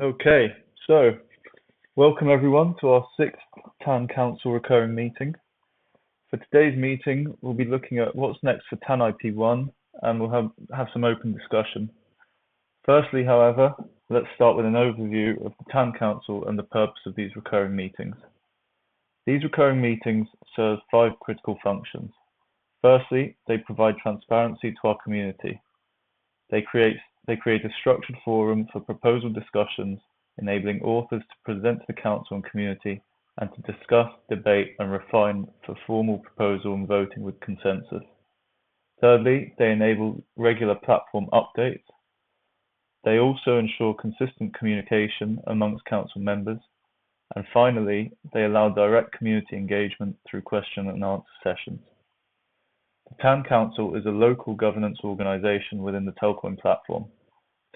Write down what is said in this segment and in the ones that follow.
Okay, so welcome everyone to our sixth TAN Council recurring meeting. For today's meeting, we'll be looking at what's next for TANIP1 and we'll have some open discussion. Firstly, however, let's start with an overview of the TAN Council and the purpose of these recurring meetings. These recurring meetings serve 5 critical functions. Firstly, they provide transparency to our community. They create a structured forum for proposal discussions, enabling authors to present to the council and community and to discuss, debate and refine for formal proposal and voting with consensus. Thirdly, they enable regular platform updates. They also ensure consistent communication amongst council members. And finally, they allow direct community engagement through question and answer sessions. The TAN Council is a local governance organisation within the Telcoin platform.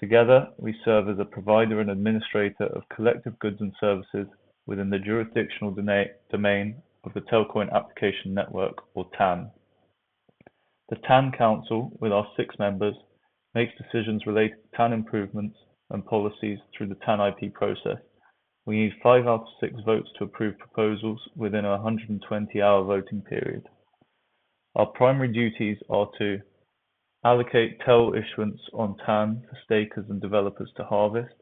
Together, we serve as a provider and administrator of collective goods and services within the jurisdictional domain of the Telcoin Application Network, or TAN. The TAN Council, with our 6 members, makes decisions related to TAN improvements and policies through the TANIP process. We need 5 out of 6 votes to approve proposals within a 120-hour voting period. Our primary duties are to allocate TEL issuance on TAN for stakers and developers to harvest,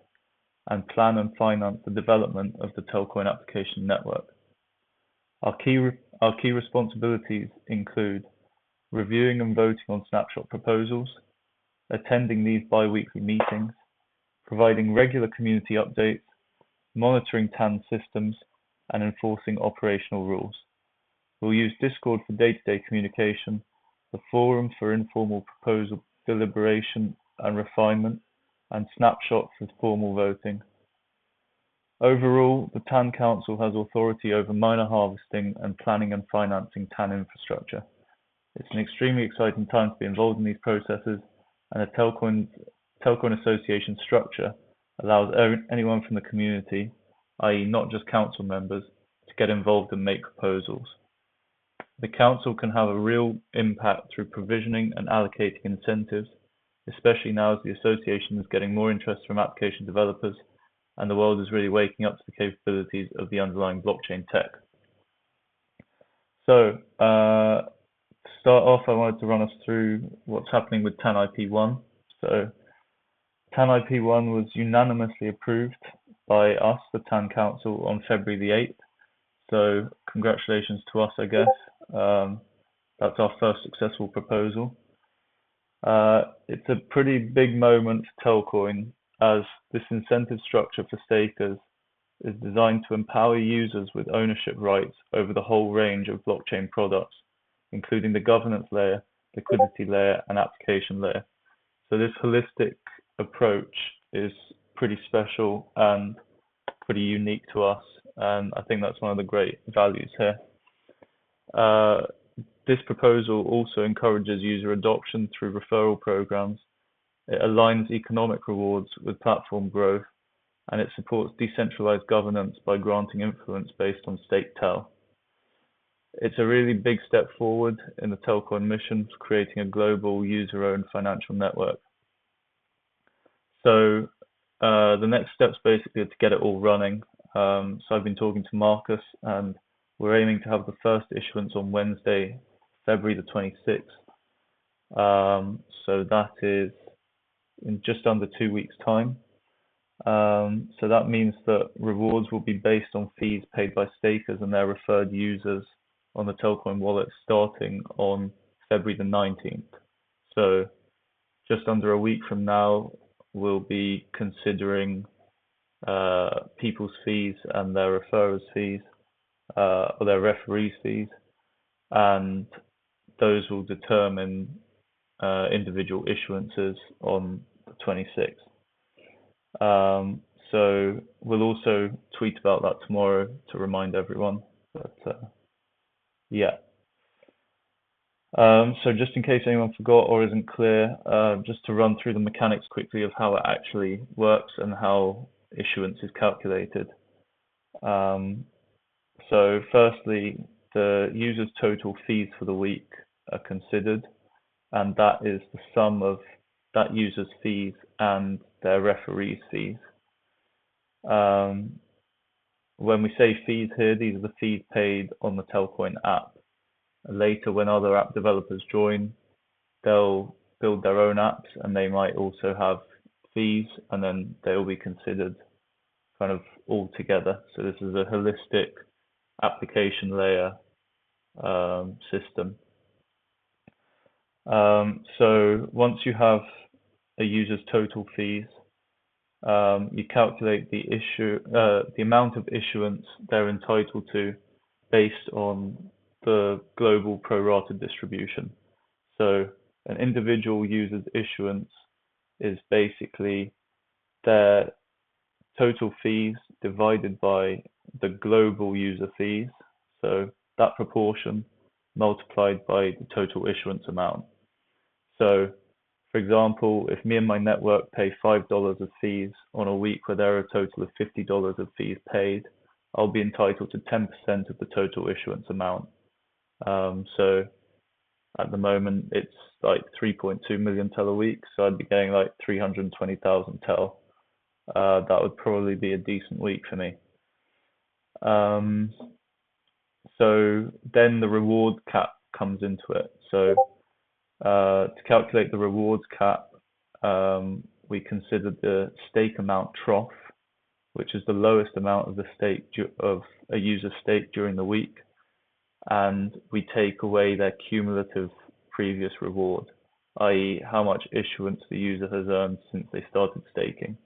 and plan and finance the development of the Telcoin Application Network. Our key responsibilities include reviewing and voting on snapshot proposals, attending these bi-weekly meetings, providing regular community updates, monitoring TAN systems, and enforcing operational rules. We'll use Discord for day-to-day communication, the forum for informal proposal deliberation and refinement, and Snapshot for formal voting. Overall, the TAN Council has authority over minor harvesting and planning and financing TAN infrastructure. It's an extremely exciting time to be involved in these processes, and a Telcoin Association structure allows anyone from the community, i.e. not just council members, to get involved and make proposals. The council can have a real impact through provisioning and allocating incentives, especially now as the association is getting more interest from application developers and the world is really waking up to the capabilities of the underlying blockchain tech. So, to start off, I wanted to run us through what's happening with TANIP1. So, TANIP1 was unanimously approved by us, the TAN Council, on February the 8th. So, congratulations to us, I guess. That's our first successful proposal. It's a pretty big moment for Telcoin, as this incentive structure for stakers is designed to empower users with ownership rights over the whole range of blockchain products, including the governance layer, liquidity layer, and application layer. So this holistic approach is pretty special and pretty unique to us, and I think that's one of the great values here. This proposal also encourages user adoption through referral programs. It aligns economic rewards with platform growth, and it supports decentralized governance by granting influence based on stake TEL. It's a really big step forward in the Telcoin mission for creating a global user-owned financial network. So the next steps basically are to get it all running. So I've been talking to Marcus, and we're aiming to have the first issuance on Wednesday, February the 26th. So that is in just under 2 weeks' time. So that means that rewards will be based on fees paid by stakers and their referred users on the Telcoin wallet starting on February the 19th. So just under a week from now, we'll be considering people's fees and their referrers' fees, or their referees' fees, and those will determine individual issuances on the 26th. So we'll also tweet about that tomorrow to remind everyone. But yeah. So just in case anyone forgot or isn't clear, just to run through the mechanics quickly of how it actually works and how issuance is calculated. So firstly, the user's total fees for the week are considered, and that is the sum of that user's fees and their referee's fees. Um, when we say fees here, these are the fees paid on the Telcoin app. Later, when other app developers join, they'll build their own apps and they might also have fees, and then they'll be considered kind of all together. So this is a holistic application layer system. So once you have a user's total fees, you calculate the amount of issuance they're entitled to based on the global pro rata distribution. So an individual user's issuance is basically their total fees divided by the global user fees. So that proportion multiplied by the total issuance amount. So for example, if me and my network pay $5 of fees on a week where there are a total of $50 of fees paid, I'll be entitled to 10% of the total issuance amount. So at the moment, it's like 3.2 million tel a week, so I'd be getting like 320,000 tel. That would probably be a decent week for me. So then the reward cap comes into it. So to calculate the rewards cap, we consider the stake amount trough, which is the lowest amount of the stake of a user's stake during the week, and we take away their cumulative previous reward, i.e. how much issuance the user has earned since they started staking.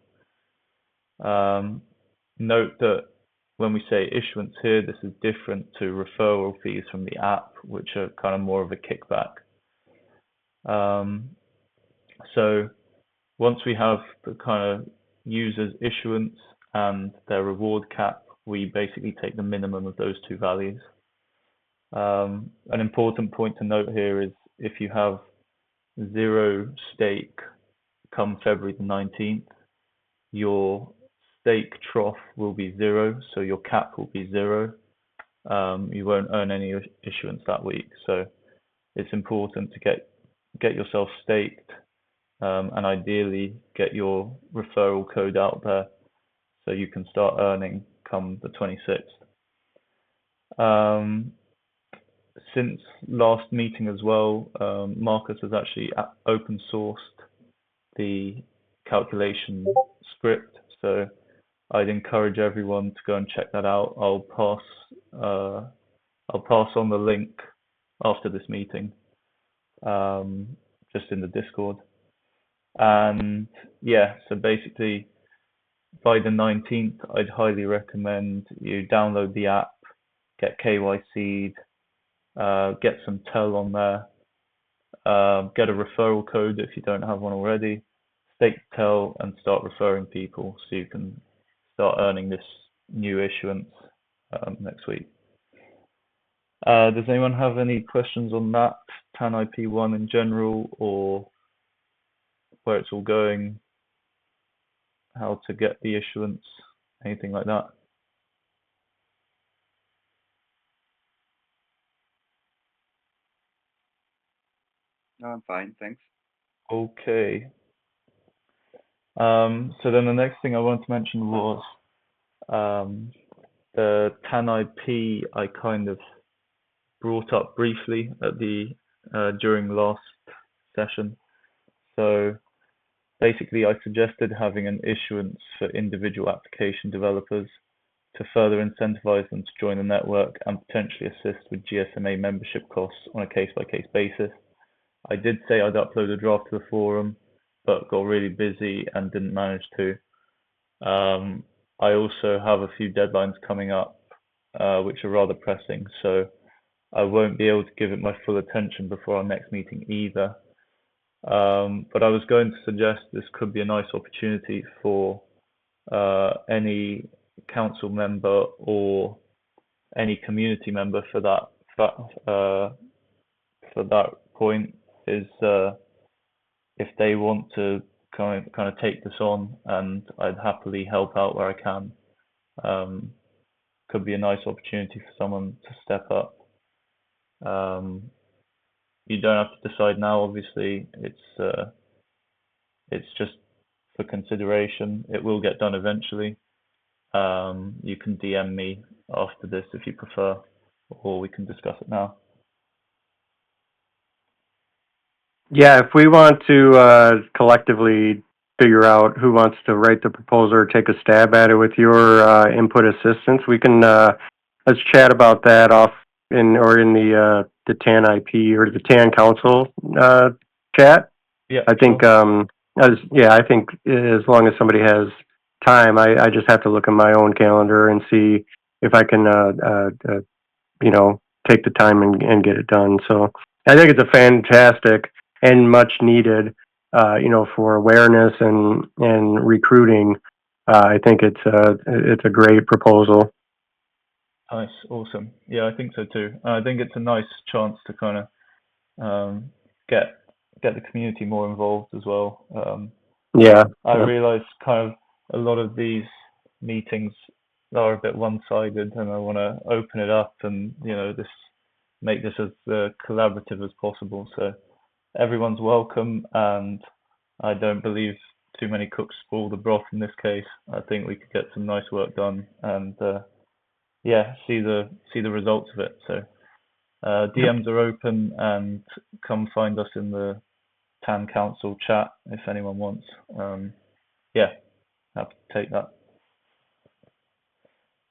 Note that when we say issuance here, this is different to referral fees from the app, which are kind of more of a kickback. So once we have the kind of user's issuance and their reward cap, we basically take the minimum of those two values. An important point to note here is if you have 0 stake come February the 19th, your stake trough will be 0, so your cap will be 0. You won't earn any issuance that week, so it's important to get yourself staked, and ideally get your referral code out there so you can start earning come the 26th. Since last meeting as well, Marcus has actually open sourced the calculation script, so I'd encourage everyone to go and check that out. I'll pass on the link after this meeting, just in the Discord. And yeah, so basically by the 19th, I'd highly recommend you download the app, get KYC'd, get some tel on there, get a referral code if you don't have one already, stake tel and start referring people so you can start earning this new issuance next week. Does anyone have any questions on that, TANIP1 in general, or where it's all going, how to get the issuance, anything like that? No, I'm fine, thanks. Okay. So then the next thing I wanted to mention was the TANIP I kind of brought up briefly at the during last session. So basically, I suggested having an issuance for individual application developers to further incentivize them to join the network and potentially assist with GSMA membership costs on a case-by-case basis. I did say I'd upload a draft to the forum, but got really busy and didn't manage to. I also have a few deadlines coming up, which are rather pressing, so I won't be able to give it my full attention before our next meeting either. But I was going to suggest this could be a nice opportunity for any council member or any community member for that point is if they want to kind of take this on, and I'd happily help out where I can. Could be a nice opportunity for someone to step up. You don't have to decide now, obviously. It's just for consideration. It will get done eventually. you can DM me after this if you prefer, or we can discuss it now. Yeah, if we want to collectively figure out who wants to write the proposal or take a stab at it with your input assistance, we can let's chat about that off in the TANIP or the TAN Council chat. Yeah, I think sure. I think as long as somebody has time, I just have to look at my own calendar and see if I can you know, take the time and get it done. So I think it's a fantastic and much needed, you know, for awareness and recruiting. I think it's a great proposal. Nice, awesome. Yeah, I think so too. I think it's a nice chance to kind of get the community more involved as well. Yeah, I yeah, realize kind of a lot of these meetings are a bit one-sided, and I want to open it up and this make this as collaborative as possible. So everyone's welcome, and I don't believe too many cooks spoil the broth in this case. I think we could get some nice work done, and yeah, see the results of it. So yep. DMs are open, and come find us in the TAN Council chat if anyone wants. Yeah, happy to take that.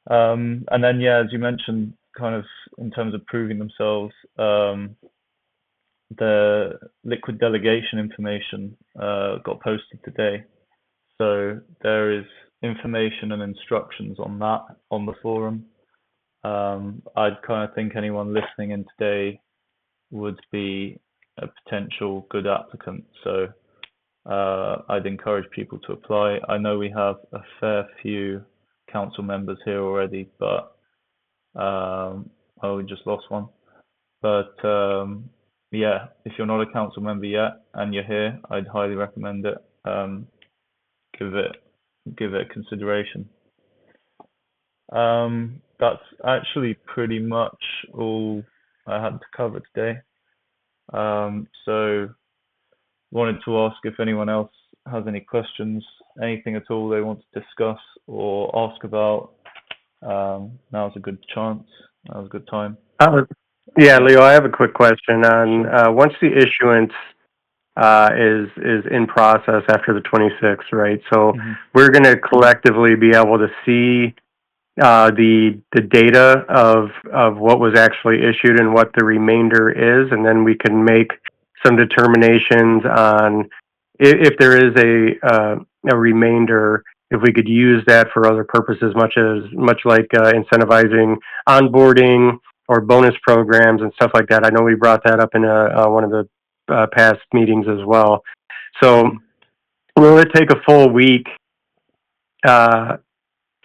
And then yeah, as you mentioned, kind of in terms of proving themselves, the liquid delegation information got posted today. So there is information and instructions on that on the forum. I'd kind of think anyone listening in today would be a potential good applicant. So I'd encourage people to apply. I know we have a fair few council members here already, but oh, we just lost one. But yeah, if you're not a council member yet and you're here, I'd highly recommend it. Give it a consideration. That's actually pretty much all I had to cover today. So wanted to ask if anyone else has any questions, anything at all they want to discuss or ask about. Now's a good chance. Now's a good time. Yeah, Yeah, Leo, I have a quick question on sure. once the issuance is in process after the 26th, right? So Hmm. we're going to collectively be able to see the data of what was actually issued and what the remainder is, and then we can make some determinations on if there is a remainder, if we could use that for other purposes, much like incentivizing onboarding or bonus programs and stuff like that. I know we brought that up in one of the past meetings as well. So Hmm. will it take a full week uh,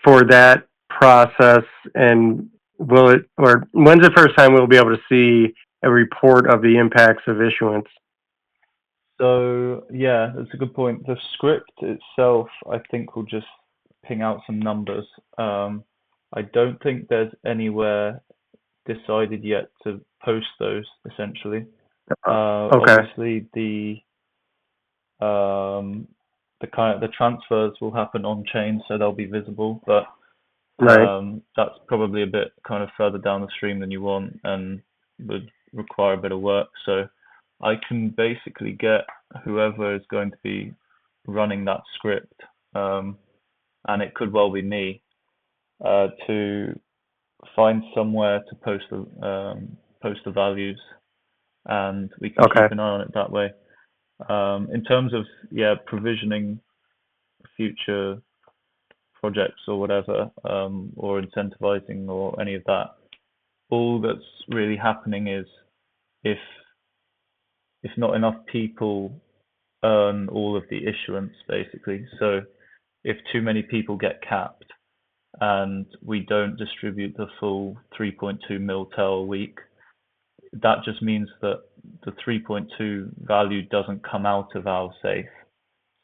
for that process, and will it, or when's the first time we'll be able to see a report of the impacts of issuance? So yeah, that's a good point. The script itself, I think, will just ping out some numbers. I don't think there's anywhere decided yet to post those, essentially. Okay, Obviously, um, the transfers will happen on chain, so they'll be visible, but right. that's probably a bit kind of further down the stream than you want and would require a bit of work. So I can basically get whoever is going to be running that script, and it could well be me, to find somewhere to post the values, and we can Okay, keep an eye on it that way. In terms of yeah provisioning future projects or whatever, or incentivizing or any of that, all that's really happening is if not enough people earn all of the issuance, basically. So if too many people get capped and we don't distribute the full 3.2 mil tel a week, that just means that the 3.2 value doesn't come out of our safe.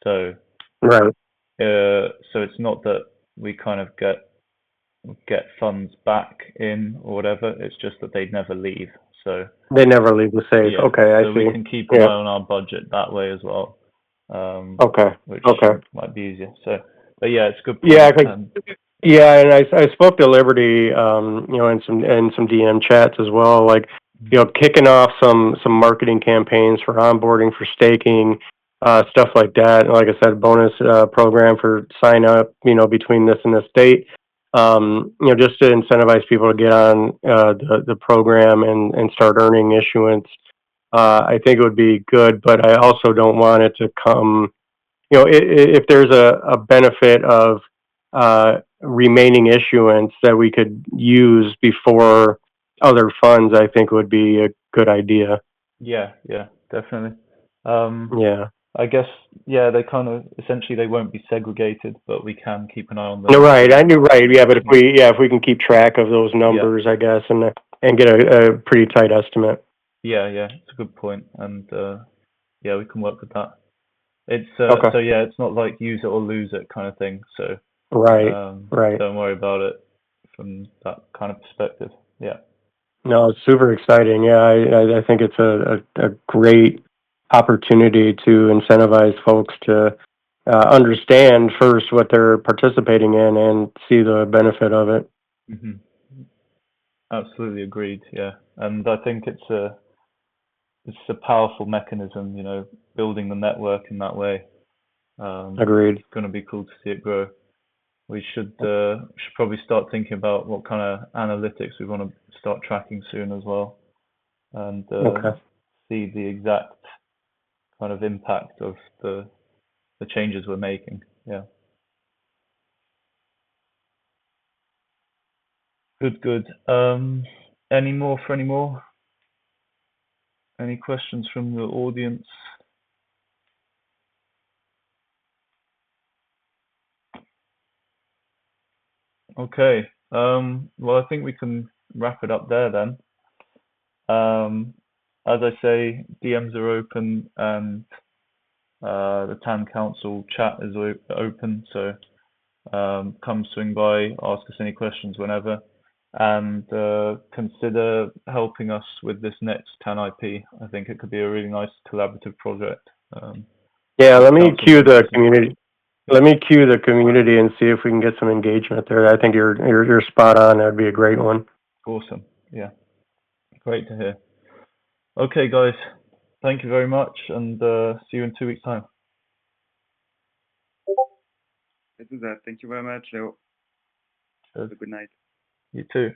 So right. so it's not that we kind of get funds back in or whatever. It's just that they never leave. So They never leave the safe. yeah, Okay, I so we see. can keep an eye Yeah. on our budget that way as well, Okay. which Okay. might be easier. So, but yeah, it's a good Yeah, I point, think and Yeah, and I spoke to Liberty, you know, in some DM chats as well, like, you know, kicking off some marketing campaigns for onboarding, for staking, stuff like that. And like I said, bonus program for sign up, you know, between this and this date. You know, just to incentivize people to get on the program and start earning issuance. I think it would be good, but I also don't want it to come, you know, if there's a benefit of remaining issuance that we could use before other funds, I think would be a good idea. Yeah, yeah, definitely. Um, Yeah. I guess, yeah, they kind of essentially they won't be segregated, but we can keep an eye on No, them right. I for. knew right. Yeah, but if we can keep track of those Yeah, numbers, I guess, and get a pretty tight estimate. yeah, yeah. It's a good point, and yeah, we can work with that. It's Okay. so yeah, it's not like use it or lose it kind of thing. So Right. Right. don't worry about it from that kind of perspective. Yeah. No, it's super exciting. Yeah, I think it's a great opportunity to incentivize folks to understand first what they're participating in and see the benefit of it. Hmm. Absolutely agreed. Yeah, and I think it's a powerful mechanism. You know, building the network in that way. Agreed. It's going to be cool to see it grow. We should probably start thinking about what kind of analytics we want to start tracking soon as well, and Okay. see the exact kind of impact of the changes we're making. Yeah. Good, good. Any more for any more? Any questions from the audience? Okay. Well, I think we can wrap it up there then. As I say, DMs are open and the Town Council chat is open, so come swing by, ask us any questions whenever, and consider helping us with this next TANIP. I think it could be a really nice collaborative project. Yeah, Give let me council cue members the some. community. Let me cue the community and see if we can get some engagement there. I think you're spot on. That'd be a great one. Awesome. Yeah, great to hear. Okay, guys, thank you very much, and see you in 2 weeks' time. Let's do that. Thank you very much, Leo. Cheers. Have a good night. You too.